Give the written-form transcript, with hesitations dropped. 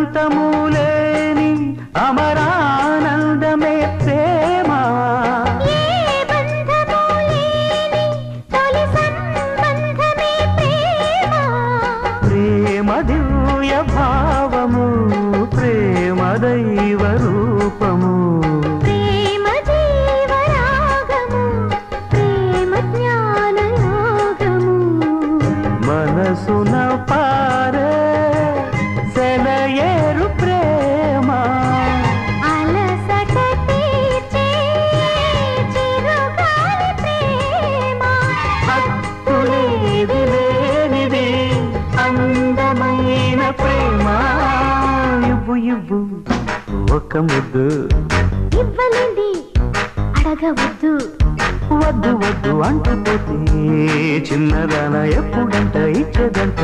అంతము లేని అమరానందమే ప్రేమ ప్రేమ దివ్య భావము ప్రేమ దైవ రూపము ప్రేమ జీవరాగము ప్రేమ జ్ఞాన యోగము మనసున పారే సెలయేరు ప్రేమ అలసట తీర్చే చిరుగాలి ప్రేమ హత్తులేది లేనిది అందమైన ప్రేమ ఇవ్వు ఇవ్వు ఒక ముద్దు ఇవ్వలేంది అడగవద్దు వద్దు వద్దు అంటూ పోతే చిన్నదాన ఎప్పుడంట ఇచ్చేదంట